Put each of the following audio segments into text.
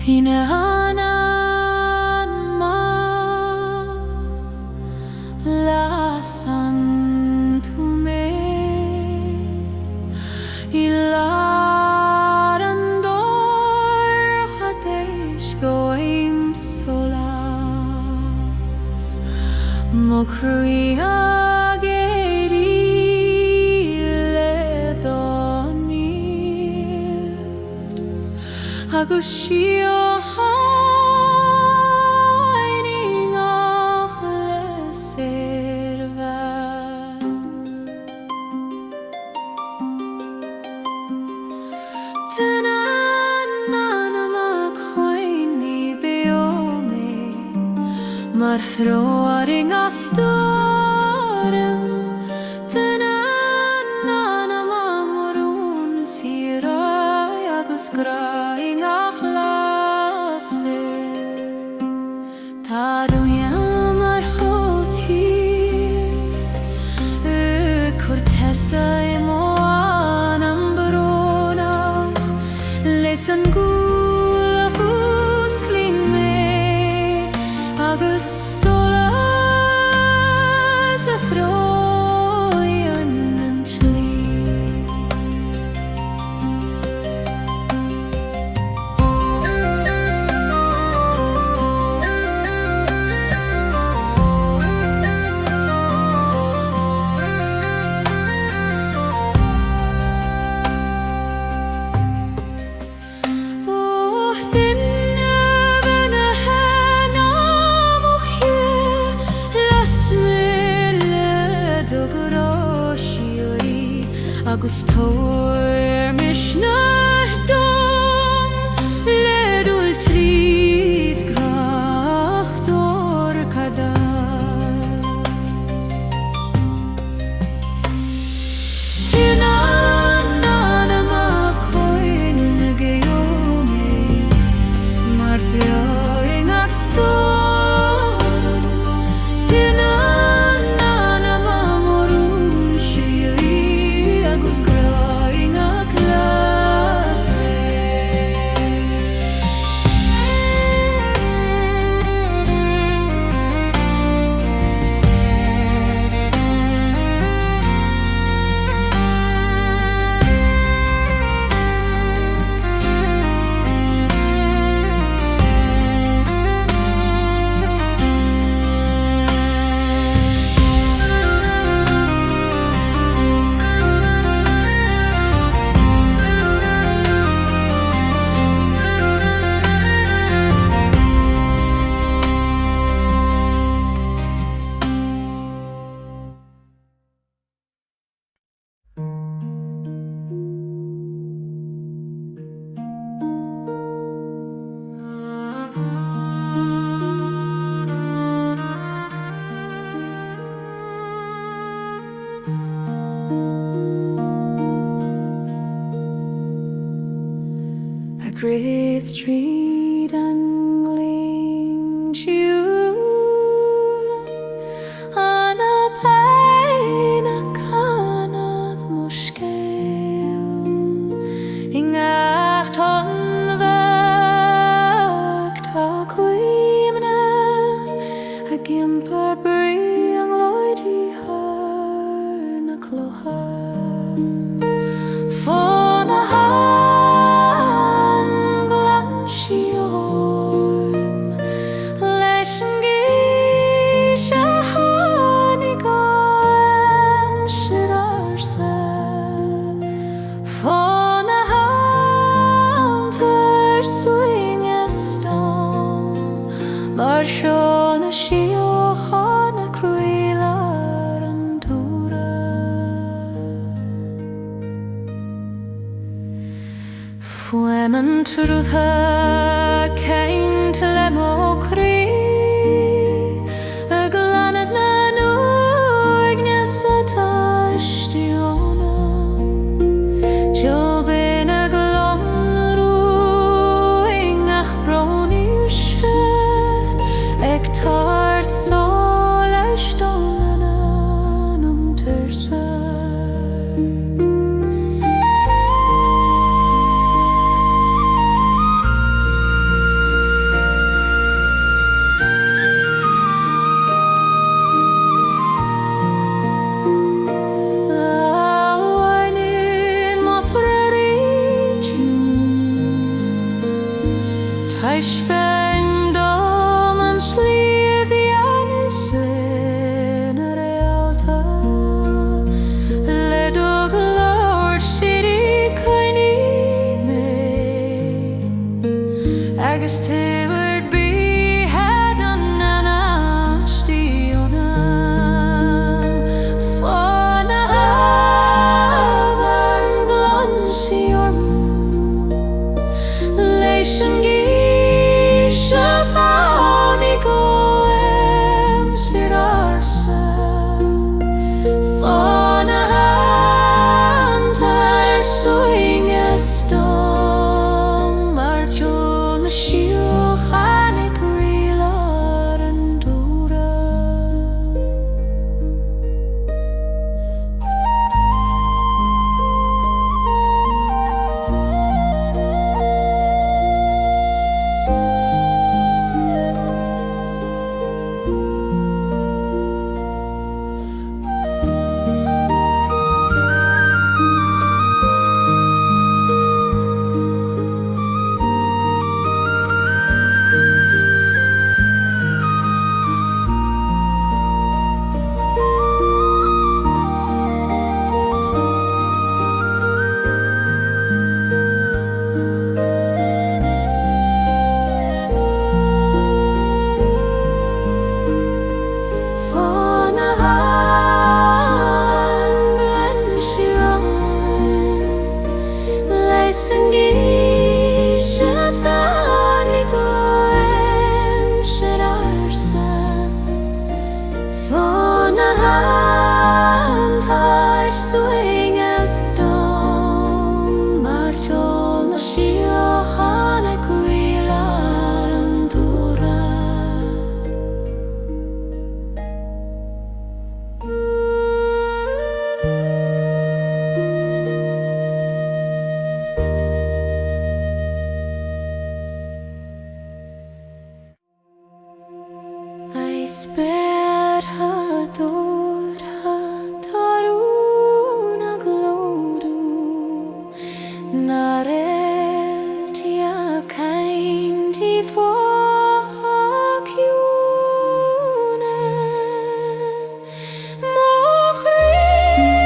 Tine Anama la santume ilarandor hadesh goim solas mo Croí agus Síochána ach les Bhann. Tine Anama Coille beome mar froaring astorm. Tine Anama morún Síochána agus gCrann ach lase Taruiam ar hotir cortesa emoan am bronach lesan Guth clean me agus Solas a Fuaim and agus tóir misnar dom ledul tríd gach dor cadas. Tine Anama Coille geome mar froaring ach storm. Tine Anama morún Síochána agus gCrann ach lase. A great tree dangling June on a Féileacán mushkeil in dTonn vag tá cuimne a gimper bring loidí haar na clocha Fonn hAbhann glan siorm leis an gCnótaí goan siarsa Fonn hAbhann tar swing estom mar Seán Síochána Croí an dúra. Fuaim an trútha ceint le mo Croí a glanad na nuaigneas atá Spioraid Jobin a glon Rúin ach bronnir se ag tart Solas don an tersa. agus tíward bí head an Anama stíonam Fonn hAbhann glon siorm leis an gís a fáinnig goim sir arsa Fonn hAbhann tar suing estom mar ceol na Síochána rialar an dúra Fonn hAbhann glen siorm leis an gís a fáinnig goim sir arsa Fonn hAbhann tar suing estom mar ceol na Síochána rialar an dúra I sped her door, her tarun a gloru, na Réaltaí a kind I Fuaim Mochrí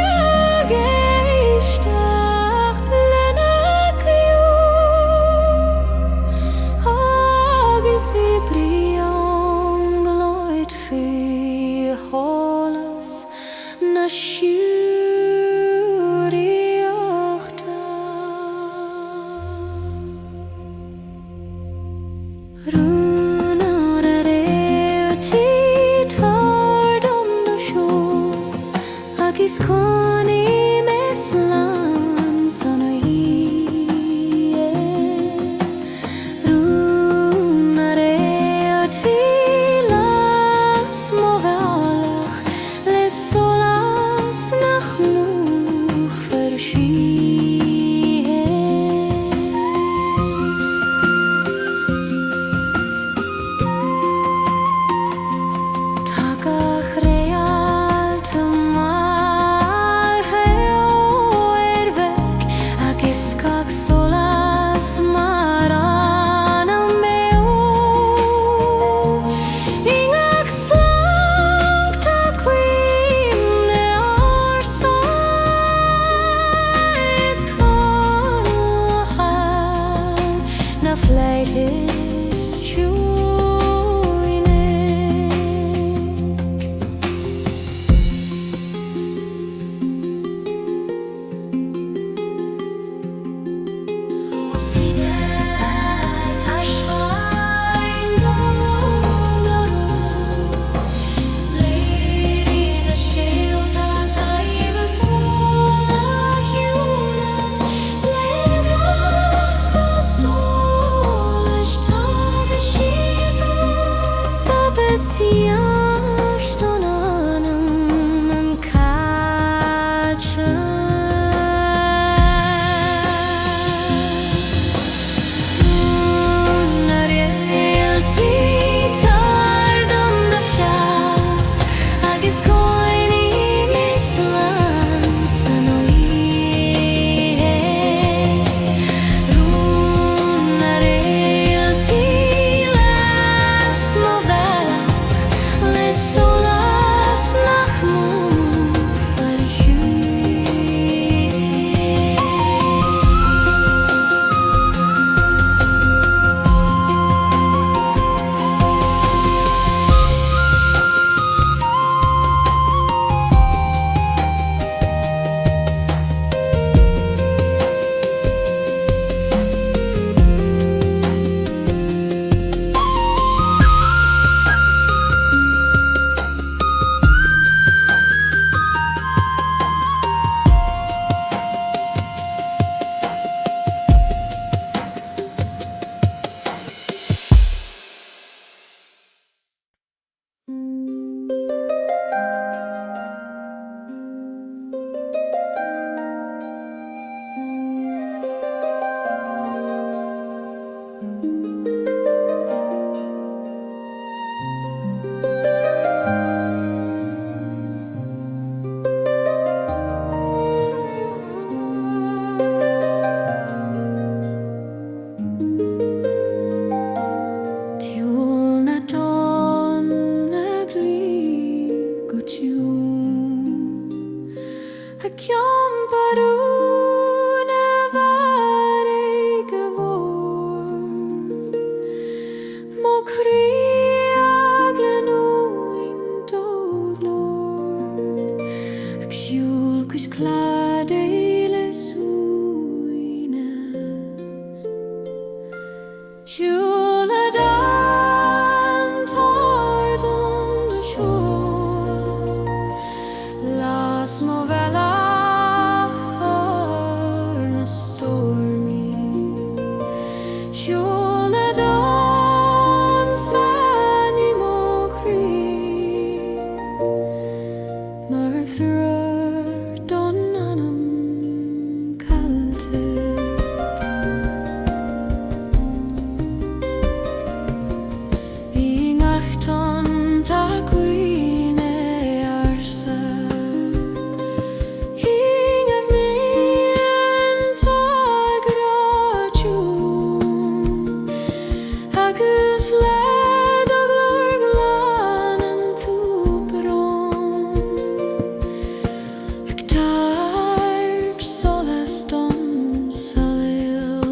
a géisteach lena ciú agus I brion gloid fi Solas na Síochána Rúin ar a Réaltaí tar dom na seo agus Coille meslan san hí Rúin ar Réaltaí las mo bhealach le Solas nach múch ver sí Takach Réalta mar heol Chiam baruna vari gavor Mo Croí aglanúin doglor Ag siúl cus clad éile súinas Siúl a dan tardon de shore Las movela na stormy Siúl a dan fanny mo Croí Mar thrúr don anam calte Bhín achton ta cuine arsa Hín a mríon ta gráitiún agus lead a glór glán an túbrón Ag tarb solas don tSaoghail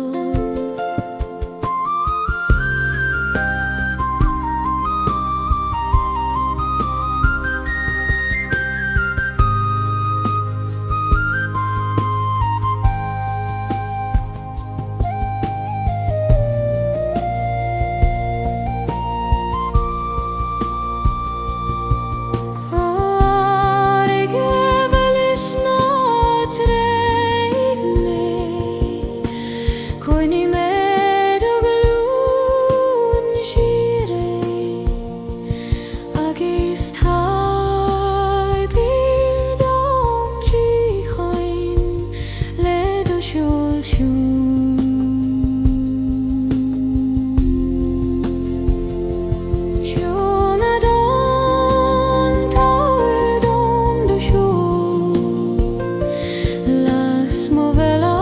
Coine med og glún Spioraid agus tai bír dom gCrann led o siúl Siúl a don tair dom do siúl Las movela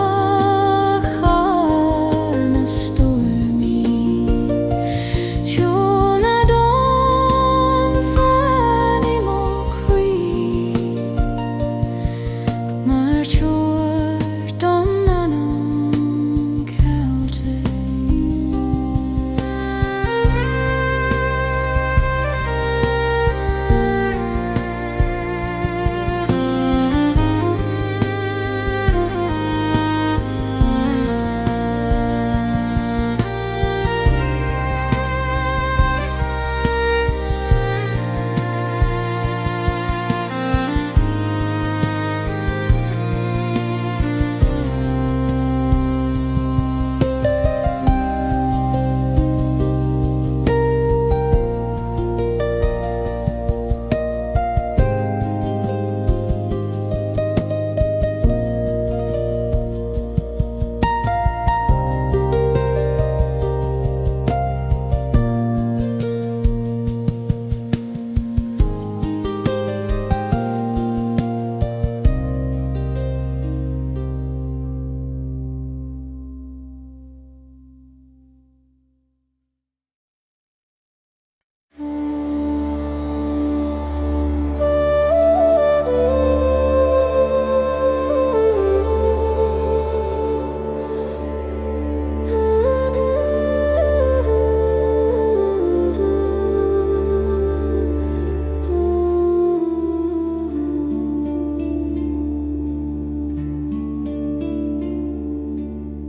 na stormy Siúl a don fanny mo Croí Mar trúr don anam calte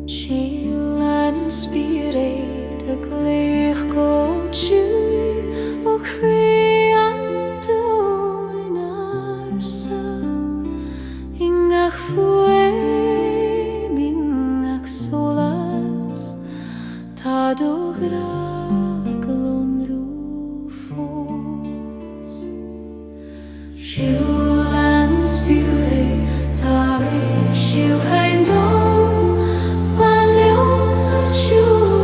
Gealán Spioraid a gléach go siú ó Croí an dúin arsa Ingach Fuaim ingach Solas Tá dógra glón rúfós Gealán Spioraid tá Síochána dom Fan leon sa siúl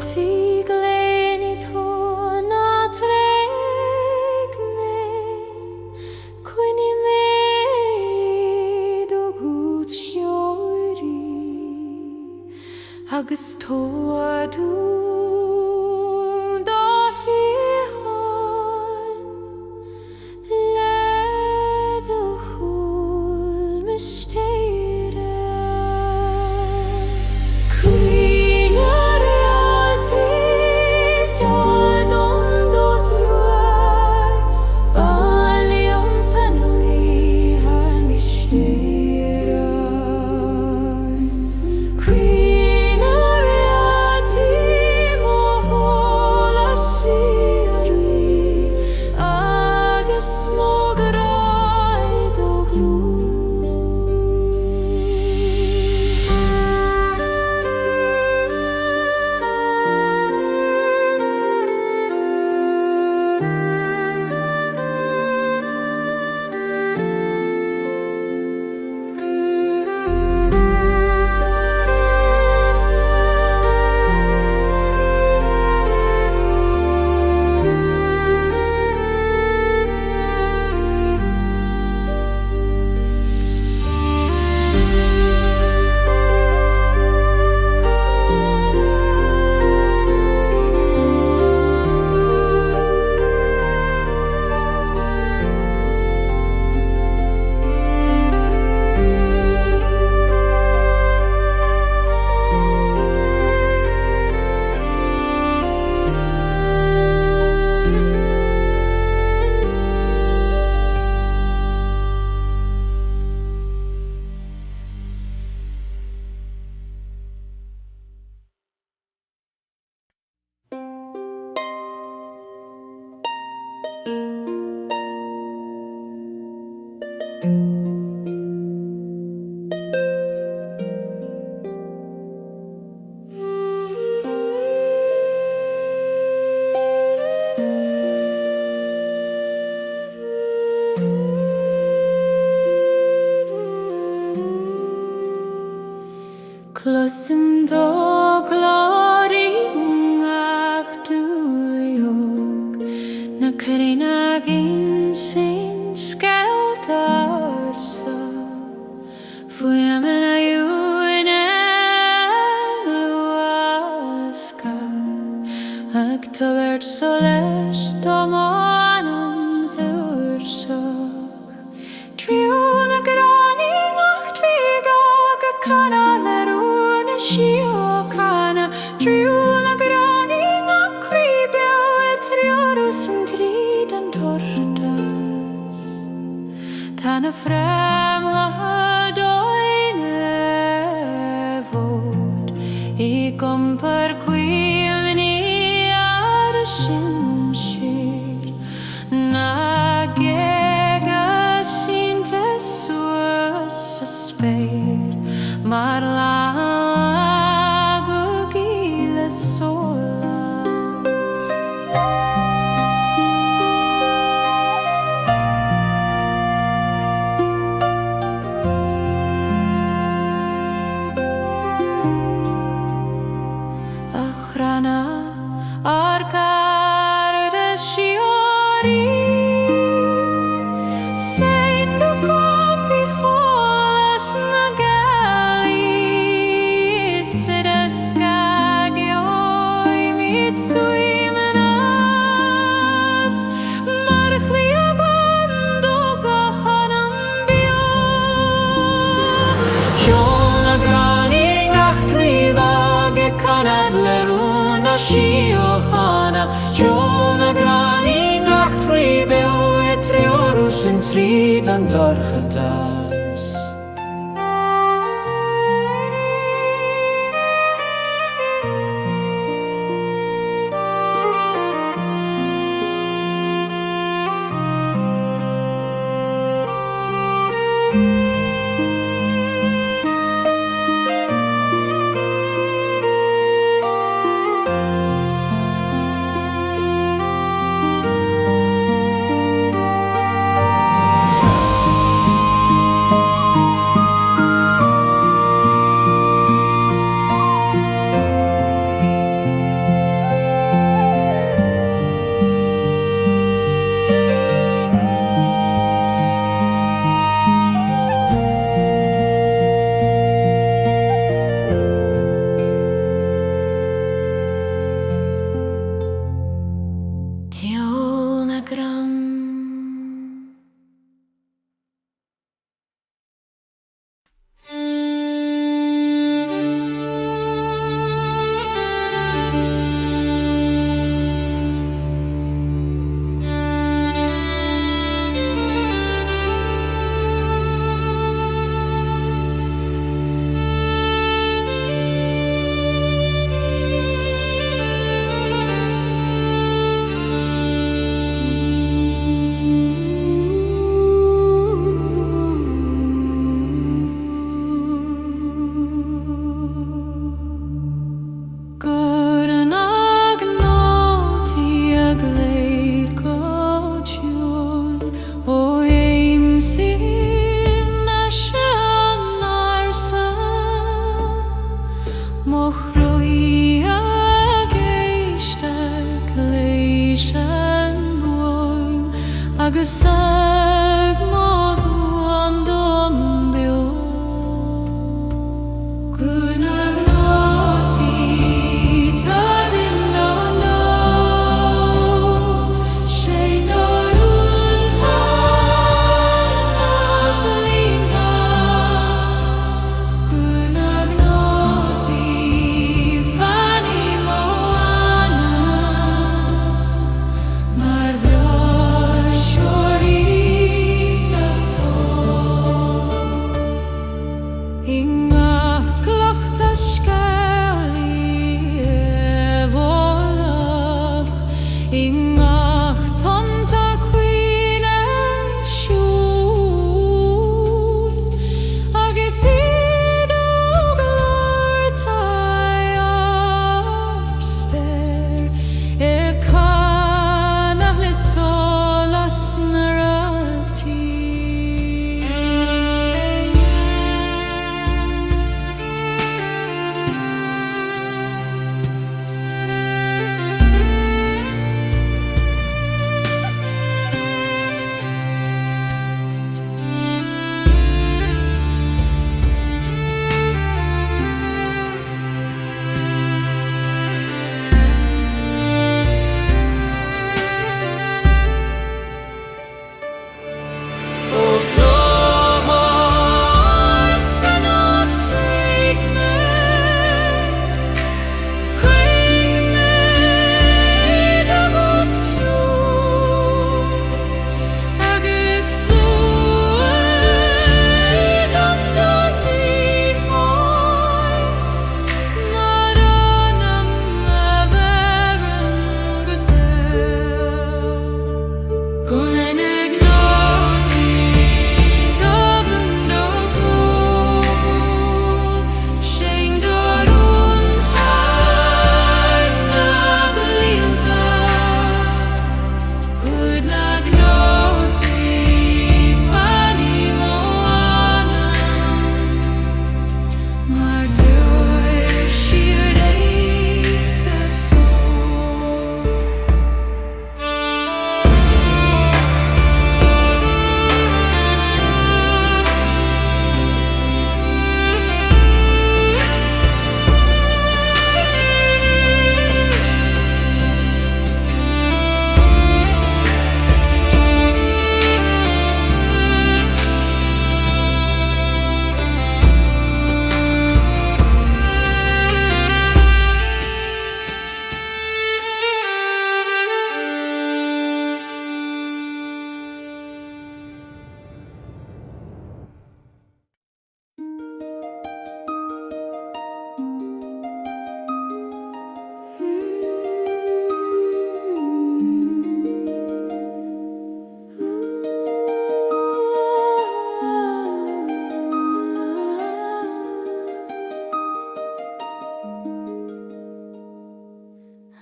Réaltaí gléanú tón a tréig mé Coine méid ó Guth seoirí agus tóadú dá hAbhann le do chúl mistéire Croí na Réaltaí tá dom do thráir Bhailiom san uí a mistéire Croí na Réaltaí mo hóla Siorúí agus Spioraid ó glú Closum do gloring ach dúiog na carina gin sin Ceol darsa Fuaim na Rúin luasca ag tuirt Solas domanam dhúrsog Tríú na gCrann ach trígag a canal Síochána Tríú na gCrann ach Croí Ethereal Female Vocals Tá na Fuaim fód I gompar Fuaim ar sin siúr na gega sin suas sa spéir mar Síochána Ceol na gCrann ach Croí Ethereal Female Vocals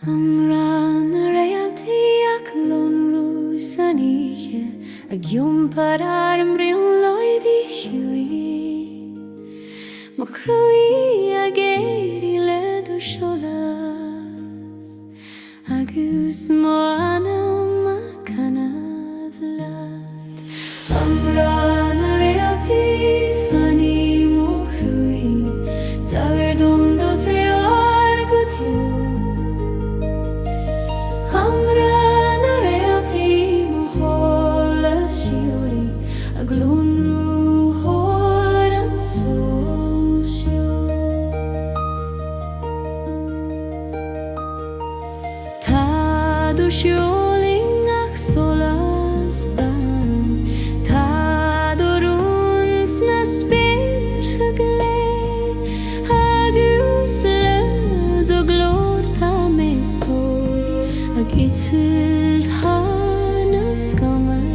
Amhrán a Réaltaí ach lón rúsaníe a giompar arm rion loidí siúi ma Croí a géirí le do Solas agus má Anama canad lad Amhrán a Réaltaí fanní mo Croí taver dom do trear Guth Amhrán a Réaltaí mo hólas siúri a glónrú hór an sol siú Tá do siúling ach solas ban Tá do Rúin sna spéirche glé agus le do glór tá mé sól ag itilthána scamai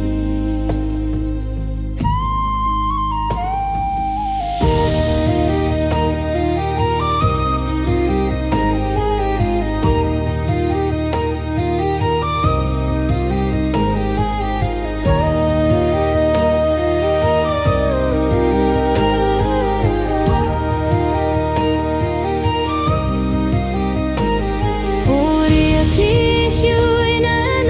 Réaltaí hiúin an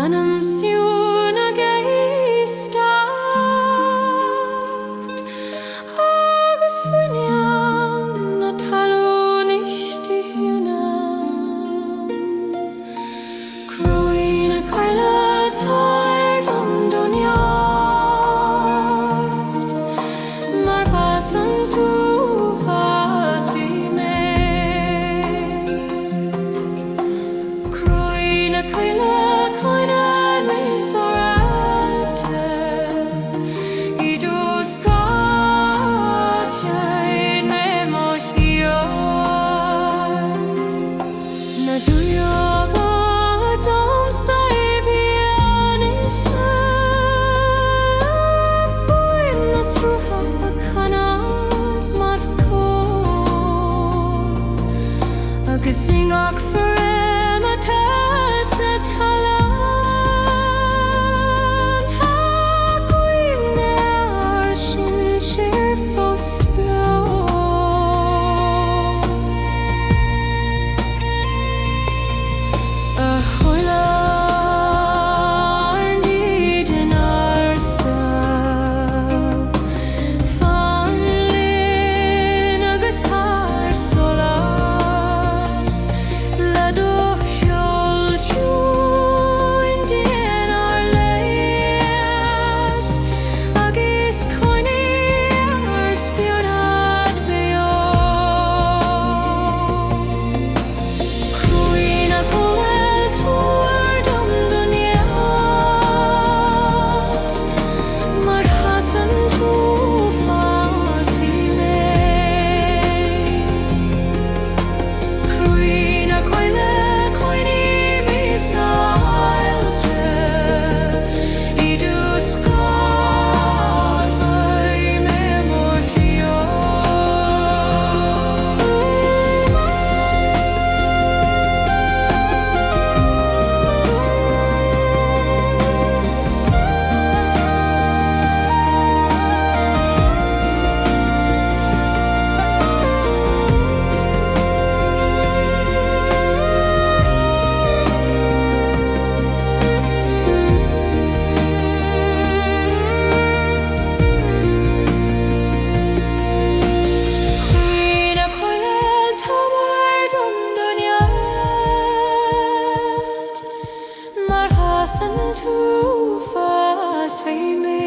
Fanam siúna geistart agus fuineam na talún istiúnam Croí na Coille tair dom doniart mar fasan tú fas bhí mé Croí na Coille coinad mé sorálta I dús gach chéad mé mo hiar na dúioga dom sa bhíon iste Fuaim na srutha a canad mar cór agus singach foreim a tasa talan Tá cuaim near sin siar fós a chuile arndíd in arsa Fonn linn agus tar solas le do cheol ciúin déan ar leias agus coinní ar Spioraid beo Croí na Coille tuair dom doniart mar hasan tú fas bhí mé Croí na Coille coinní mé sáilte I dús gach bhí mé mo Croí na Coille tair dom doniart mar hasan tú fas bhí mé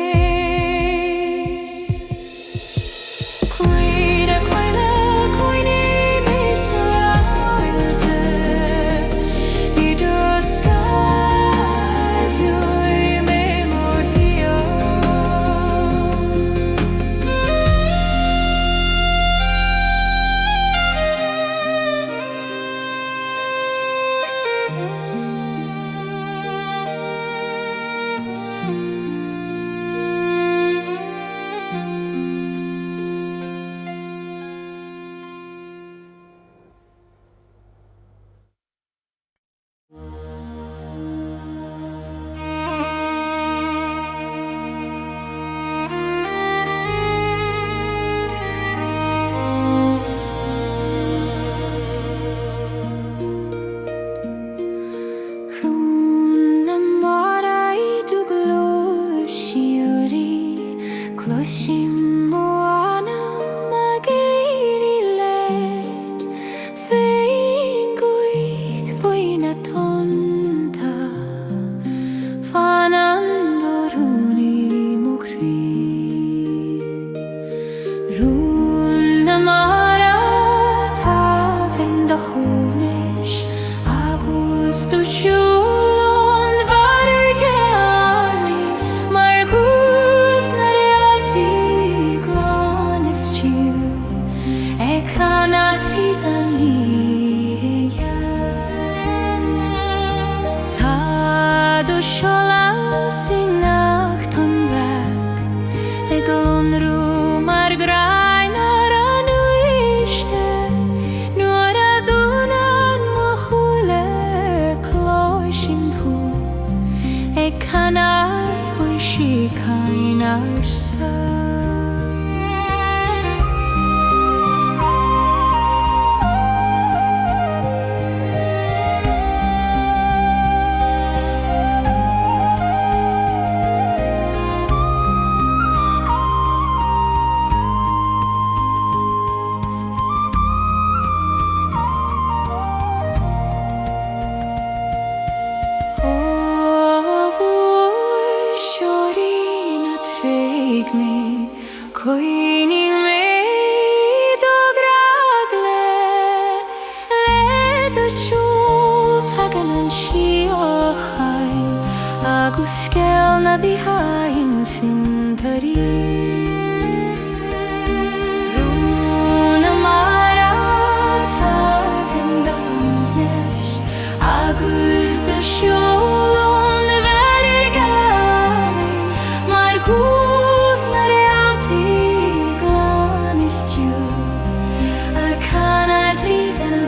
Croí na Coille coinní mé sáilte I dús gach bhí mé mo hiar Rúin na maraid do glór siúrí cloisim mo Anama géirí leid féin Guth faoin na tonta Fanam do Rúnaí mo Croí Rúin na maraid tá bhín do thomhlis agus do siúlón bhar Gealaí mar Guth na Réaltaí glán is tíú ag chana tríd an líhe Tá do Solas I nachtan bheag ag lonrú mar grain ar an uisce nuair a dúnan mo chuile cloisim tú ag canar faoi Síochána arsa agus scéal na bhí hainn sin tarí. Rúin mar áthaim de chumhneis agus de seolón na bherir Gealaí mar Guth na Réaltaí glán is dú a chana tríd an ó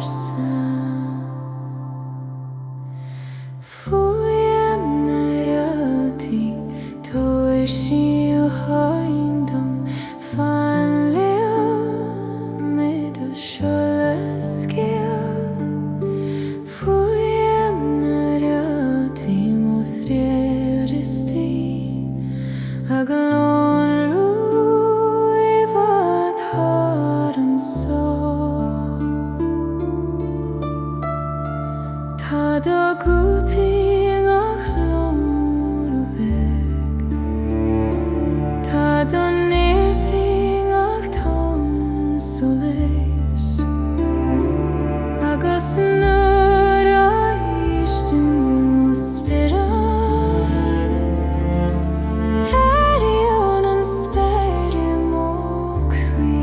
Solas Fuaim Réaltaí Síochána Fonn mid ó Solas Ceol Fuaim Réaltaí mo Réaltaí a glón Rúin bhd thar an Soil Tá do Guthí ach lomhar ó bheag Tá do níortaí ach tSolais agus nuair a ístim mo Spioraid Éireann an spéireann mo Croí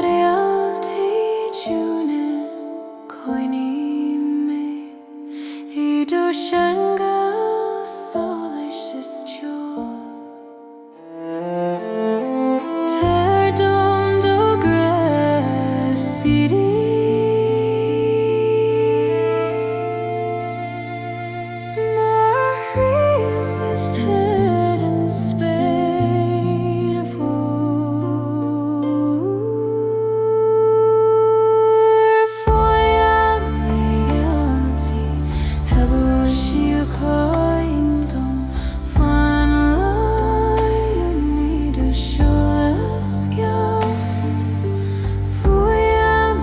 Réaltaí dúine Coille mé iad ó seangáil Solas is teol Teir dom do gréasídí mar Rúin is tuid an spéir Fuaim Réaltaí tabú Síochána Fonn mid ó Solas Ceol Fuaim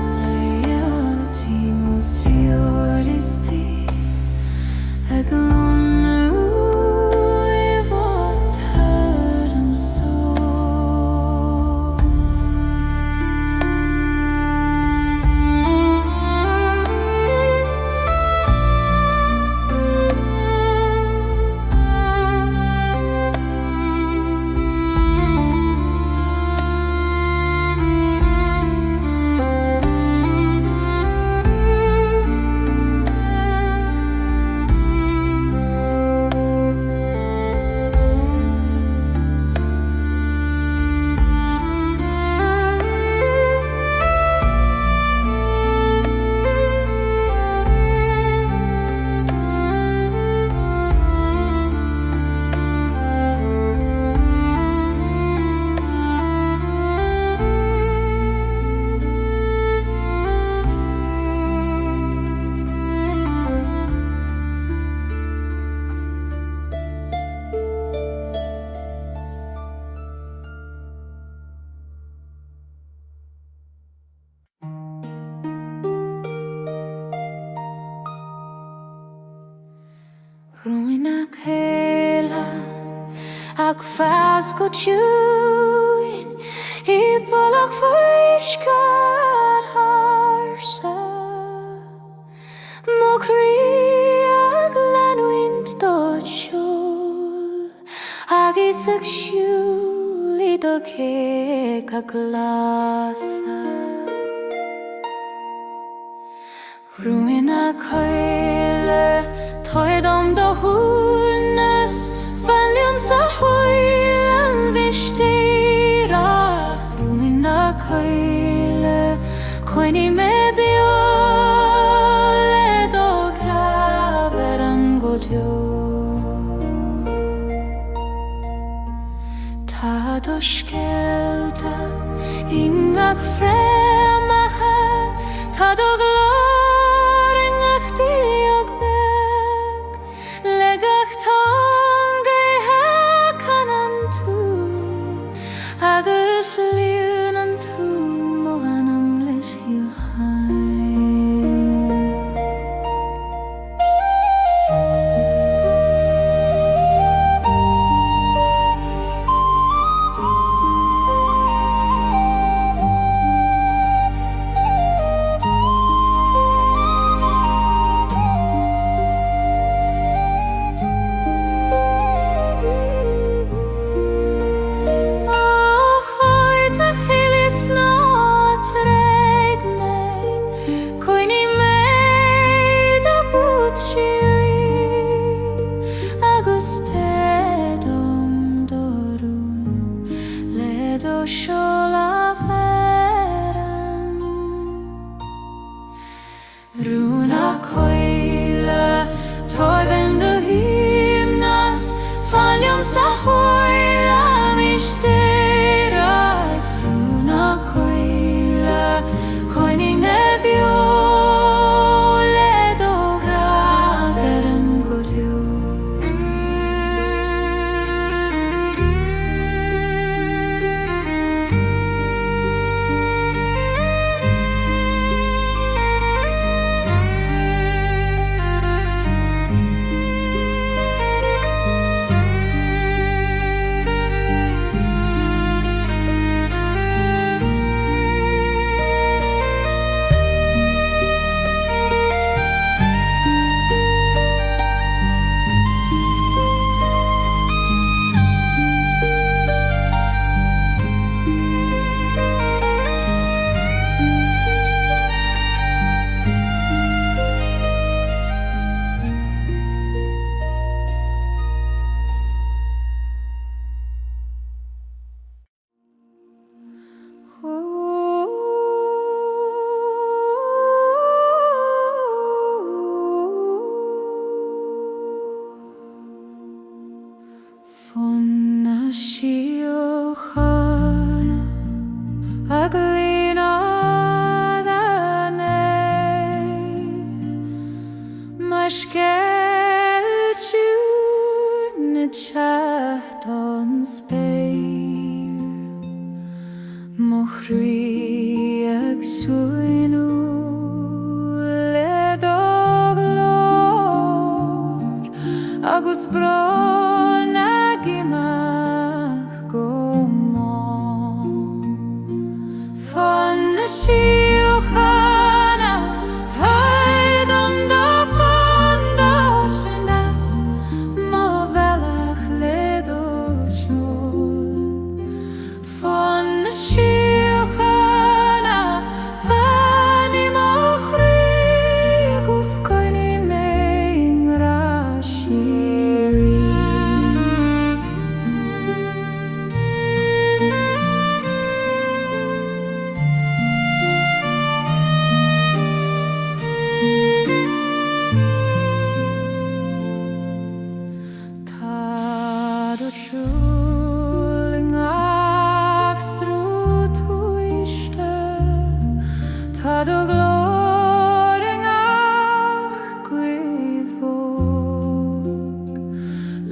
ag fas go tún I bolach faiscar harsa Mo Croí ag lanwint dod siúl ag isag siúl I do céc ag glasa Rúin a Coille Toidom do húnas Fanliom sa h'oil an bhístearach Rúin a Coille Coinní me beol le do graver an go Tá do skelta ingach fremacha Tá do Fonn a Síochána ag líonad Anáil Má scailtiú na teacht an spéir Mo Croí ag súinú le do glór agus bron ag imach go mó Fonn a Síochána Taidom do fondáisiúnas Má bhealach le do siúl Fonn a Síochána Fanní Mo Croí agus coinní mé ngrá sírí Tá do siúl ngach srú tuaiste Tá do glór ngach Guth fóg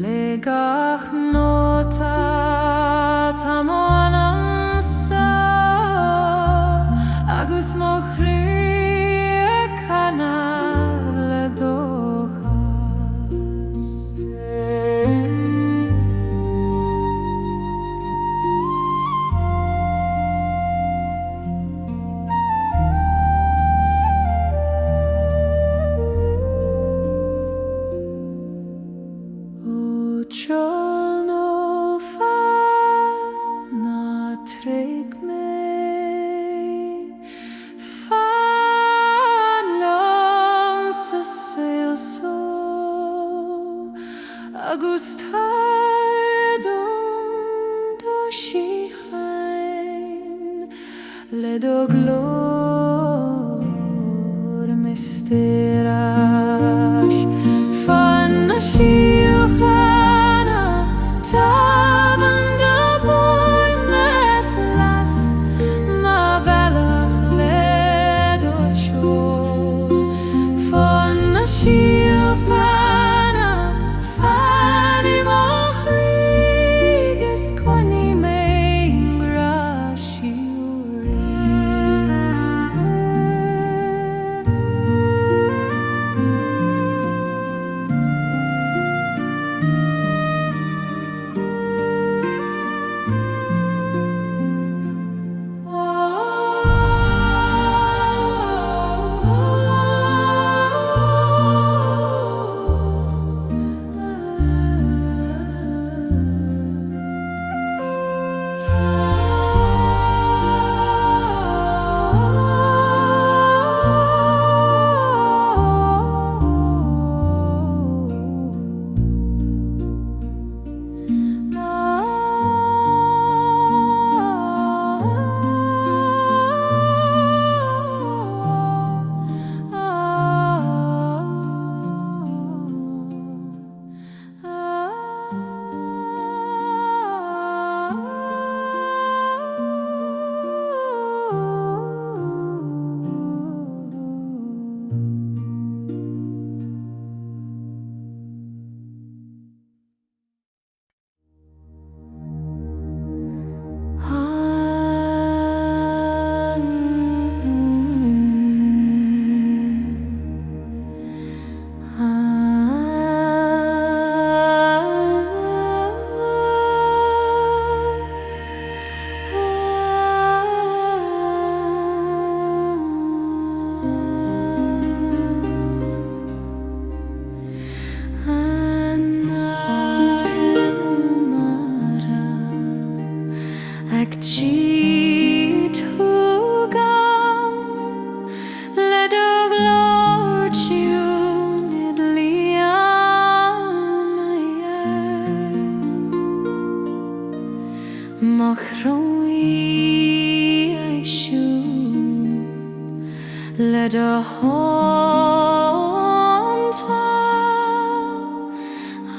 le gach nóta tá món amsa agus Mo Croí a canal le dóchas le do honta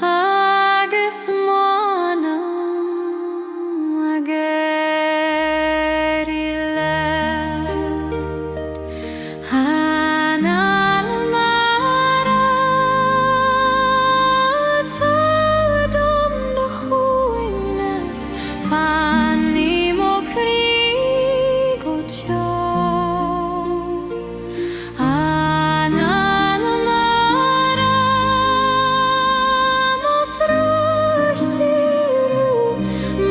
agus monam ageri led Anáil mara tadam do chuignas Fonn mo Croí go teol Anáil mara mo thrúr siú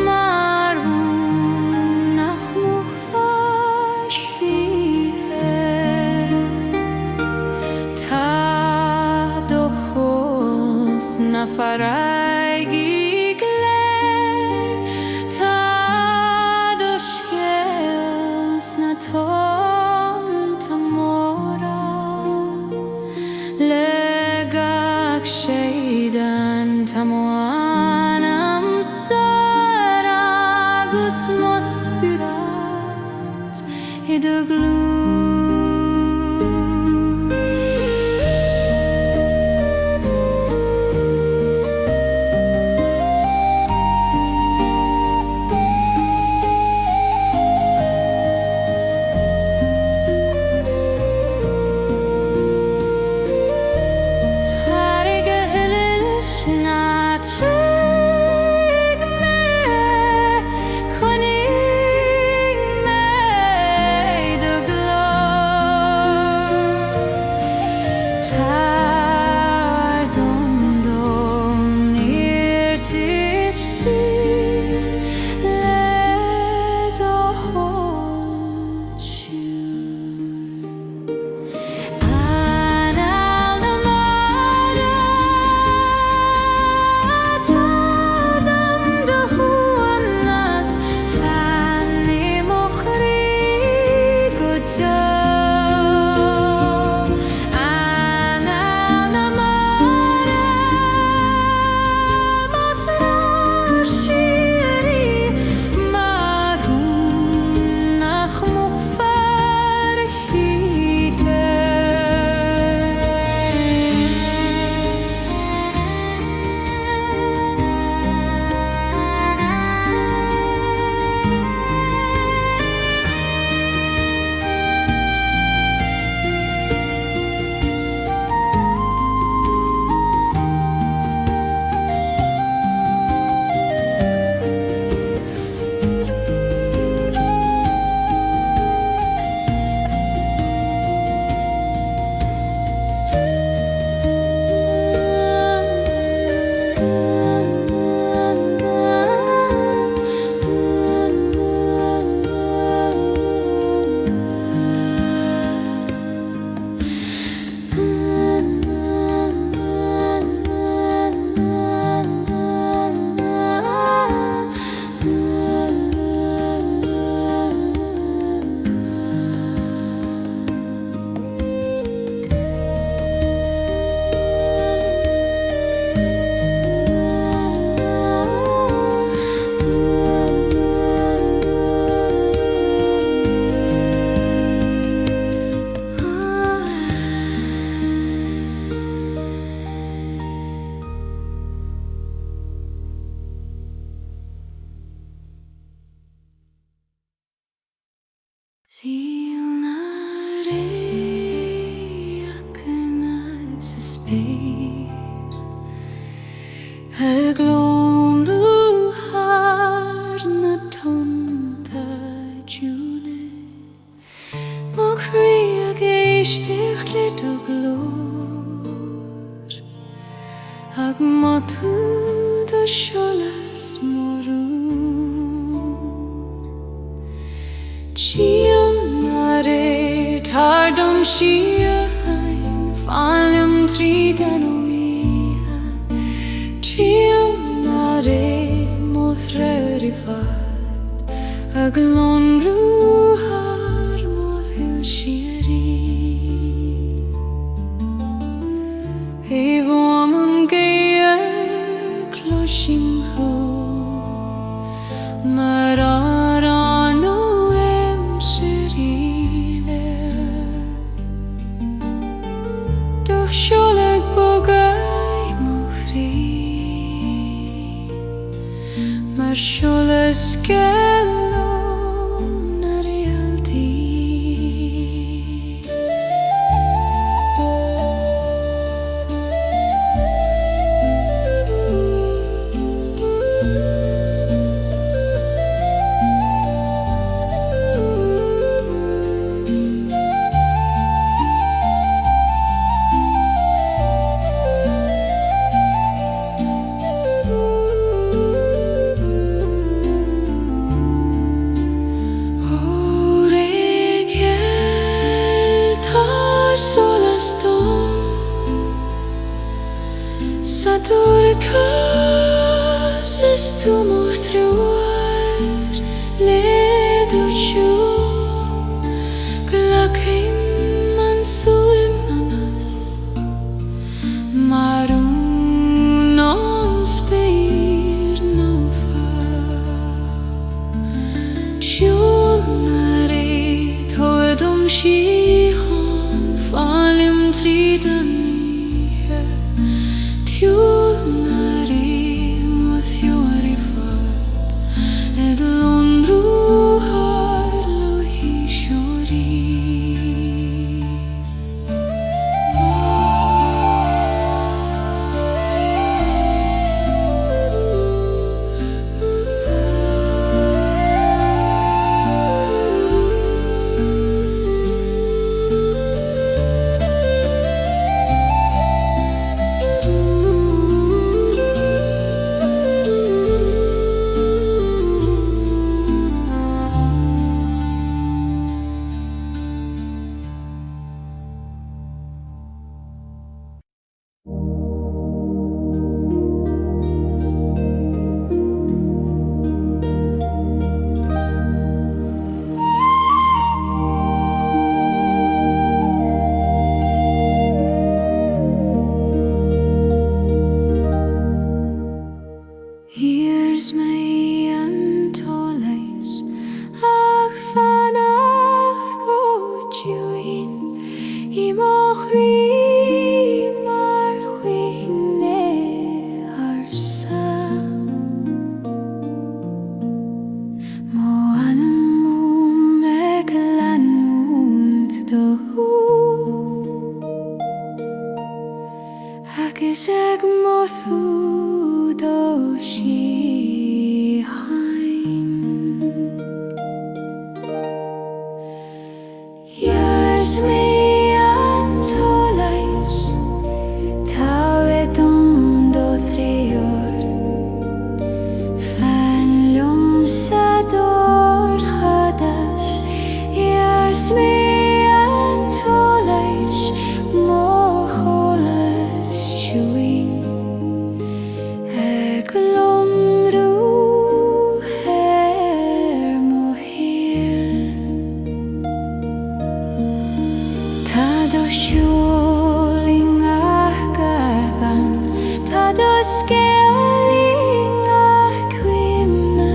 mar nach mo farsíthe Tá do fós na faraigí glé Tá do scéals na tónta móra Le gach séidean tá mo anam sara agus mo Spioraid I do glú Réaltaí sa spéir a glónú thar na tónta dúine Mo Croí a géisteach le do glór ag mo tú do Solas Ceol tardam Síochána Fuaim trí den uíha Ceol mo threir I fad a glónú thar mo thuisirí He bhuam an gae cloisim ho mar ar an o em siríle Seoleg bogai mohrí mar Solas Gealán a Réaltaí. Saturkas tu mortruar leduchu glakim mansuimanas marun non spir nova chulnare toedum shihan falim tridanihe Tjulnari mot jorifat Ed londru har lohishori Iarsmaí and tSolais ach fanach go Rúin I Croí mar chuine arsa Mo anamú me glanmúnd do agus ag mothú do Iarsmaí and tSolais tSaoghail do thrior fanlum sador chadas Iarsmaí and tSolais mo cholas Rúin ag londru mo hil Tá do siúling ach hAbhann Tá do sceoling ach cuimhne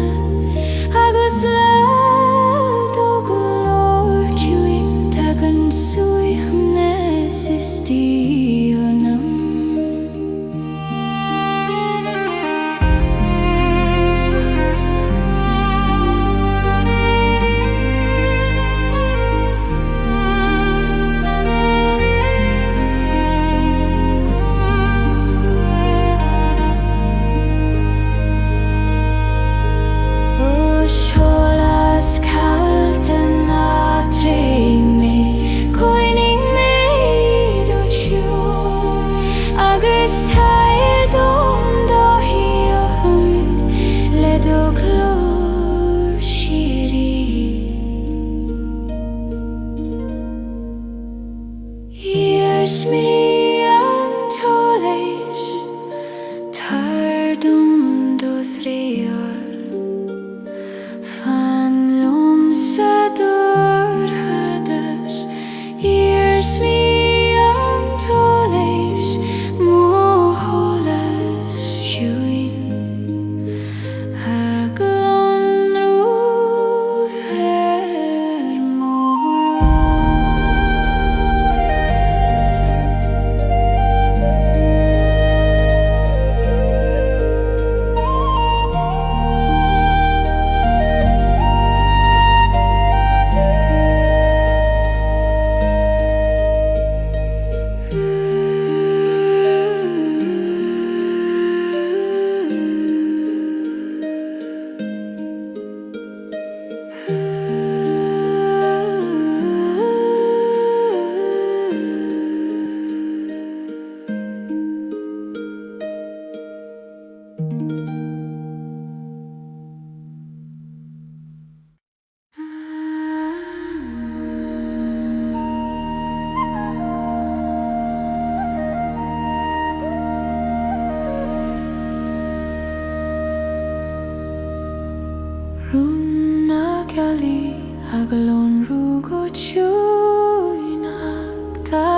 agus leat ó glór Rúin Tá gan suaimhne sa stíonam Solas caltan a treme coining made o agus tair dom do hAbhann le do glór shiri Iarsmaí and tSolais tair dom do thrior fanlum sador hadas Iarsmaí and tSolais mo cholas Rúin ag londru mo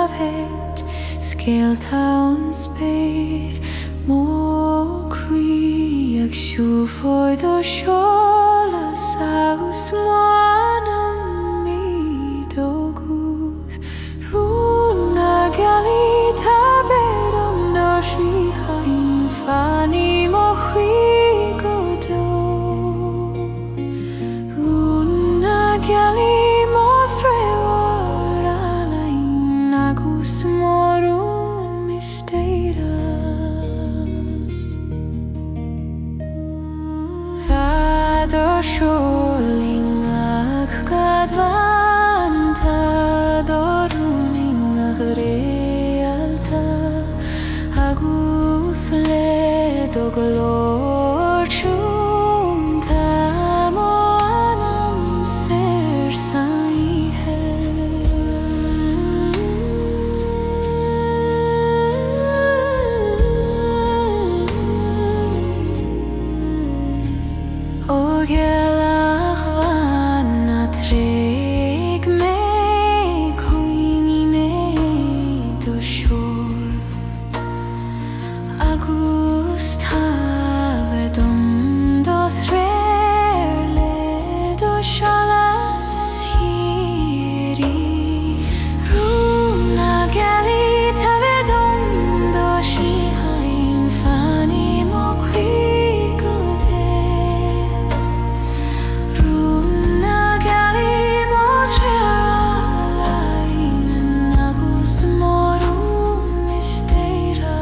tafhet Ceol town spare Mo Croí ag siúfoid o Solas agus manam míd o Guth Rúin a Gealaí tafhet do hAbhann fanny mo Croí go do Rúin a Gealaí mo threwar alain agus morún misteira Fad Seoling ach gadhhain ta Rúin ach Réaltaí agus le do glór siún ta mo anam ser saithe O Gealach van a treg me Coille me do Ceol agus tafhet do threir le do Solas hieri Rúin a Gealaí tafhet do hAbhann fanny mo Croí go de Rúin a Gealaí mo threwar alain agus morún misteira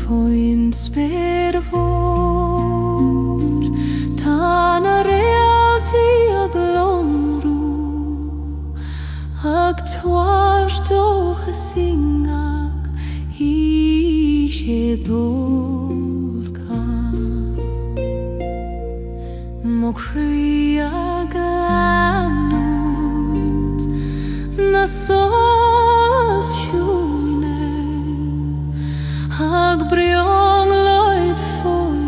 Fuaim spéir fór tá na Réaltaí ag lomhrú ag tuair dócha singach hí sé dórcha mo Croí ag leanúint na sós siúine ag briong loid foi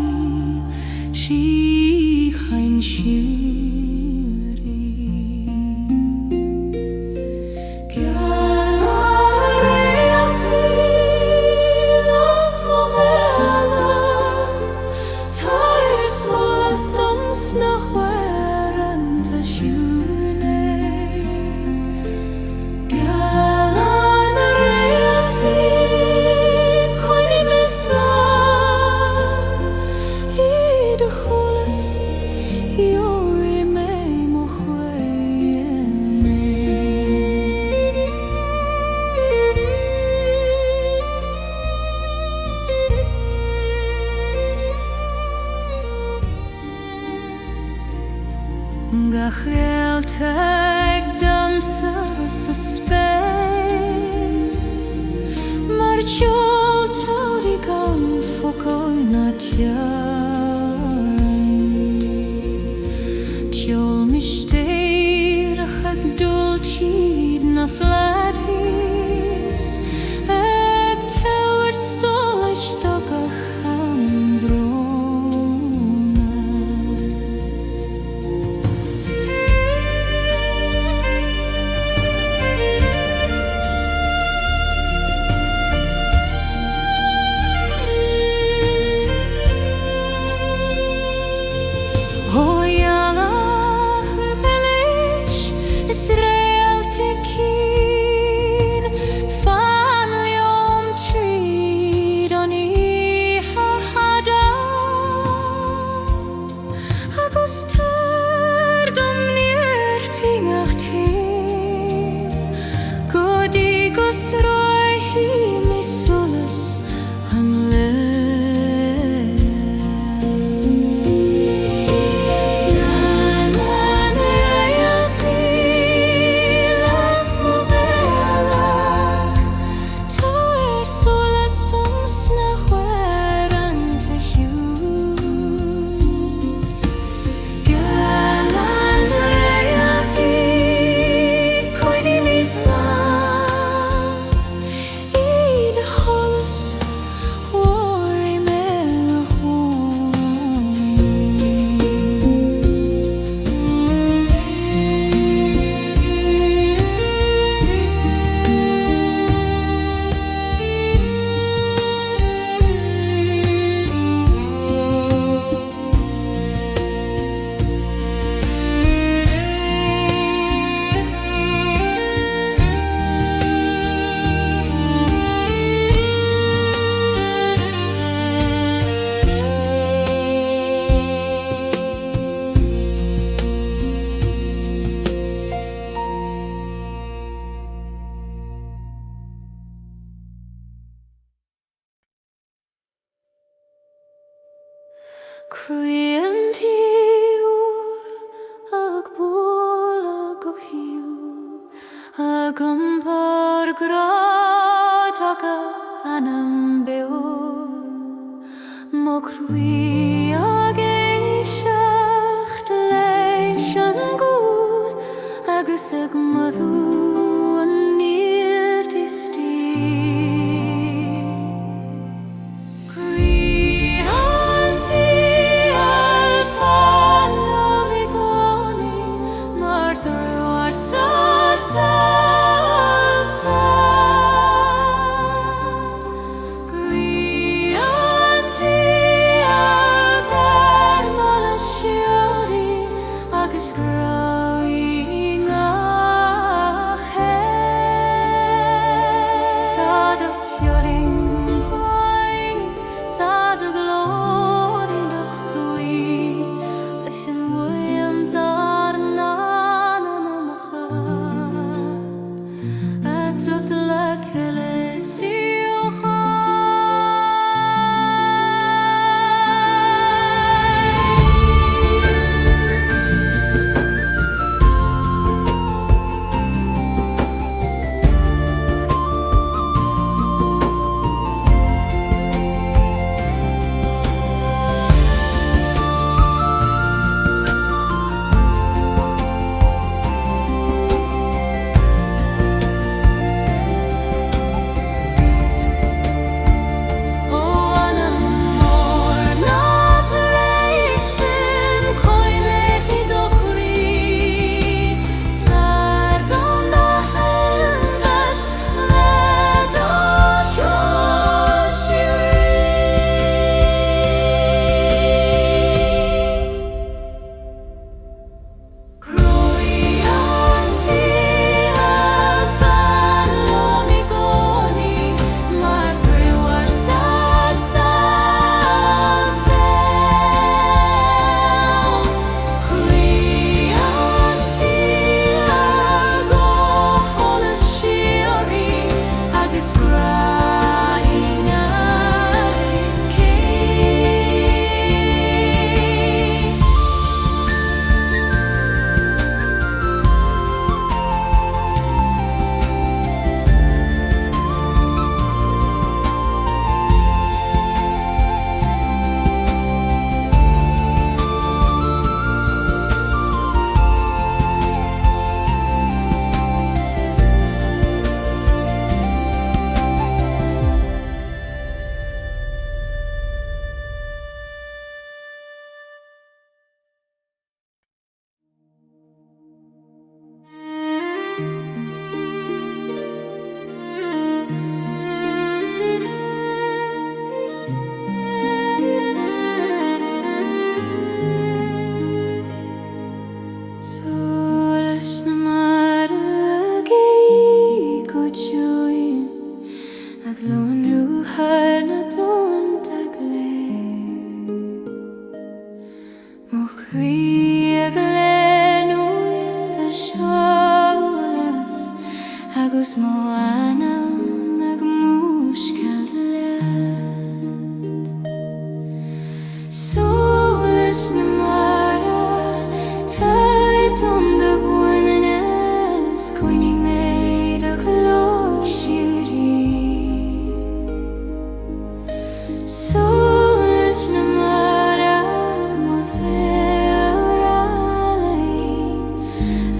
Síochána siúri Gealán Réaltaí las mo bhealach tSolais dons na huaireann ta siúne Gealán Réaltaí Réaltaí damsa sa spéir mar teol tóirí gan Johnny hada agus dum near tingach him Godi gus roi mi solas an Croí an tíúr ag bóla go hiú ag an par grát aga anam beú Mo croí ag éiseacht leis an Guth agus ag madú an níor tistí Agus Croí Solas na mara mo Réaltaí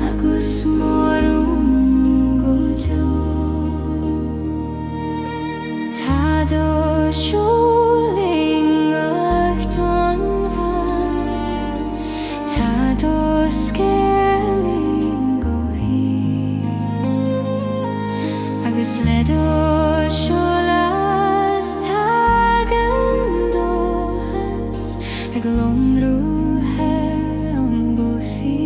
agus morum Guth. Tá do siúling dTonn Fonn, tá do scaling go hí, agus le do Solas tagan dohas ag lonrú an Guthí.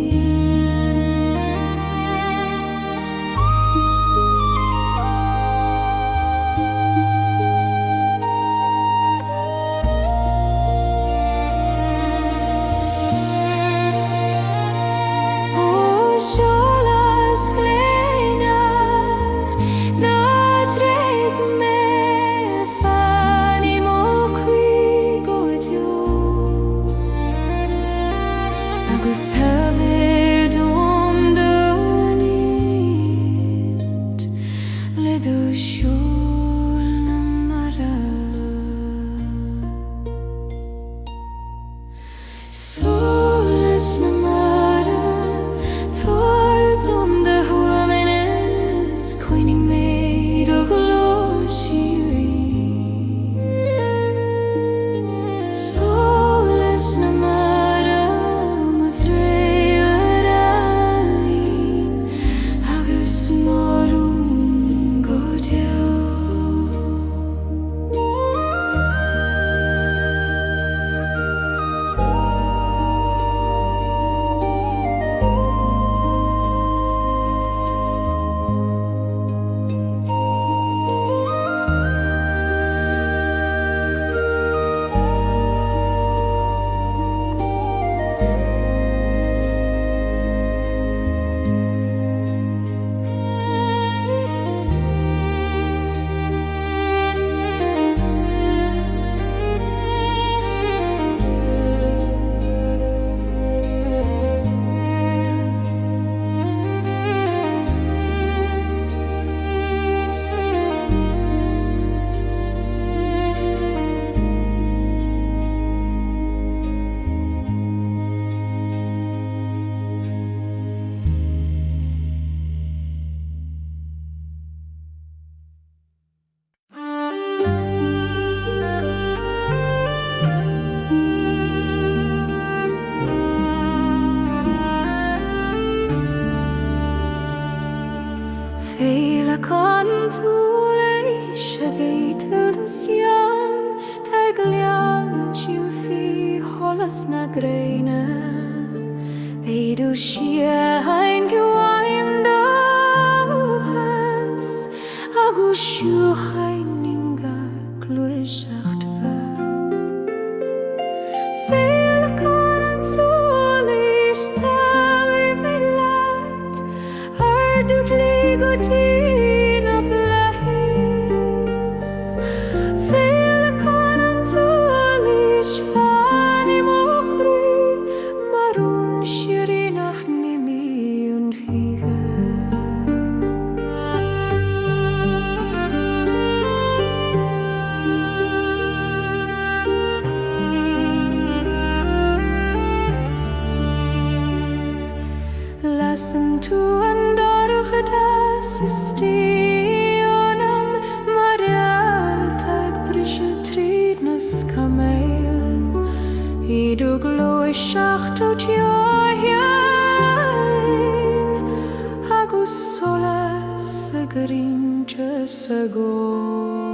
Solas gléanach ná tréig mé fannim ó Croí go deo, agus tá bhir dom do níd le do siúl na mara. Solas na mara dom de huamanas coinning me do glór sirí. Solas na mara mo Réaltaí agus morum Guth. Féileacán tSolais a géitil do Sian, tar glian siú fi Solas na gréine, éidir Síochána Fuaim dohas agus Síochána gluiseacht bheith. Féileacán an tSolais táir mé leat ar dúlí go Tine of leis. Féileacán an tSolais fannim ó Croí marún sirinach nimi an chiige. Lassen tú an dorchas stíonam mar Réaltaí brise tríd na scaméil, idir gluiseacht ó tSaoghail agus Solas a gcrínte sa ggó.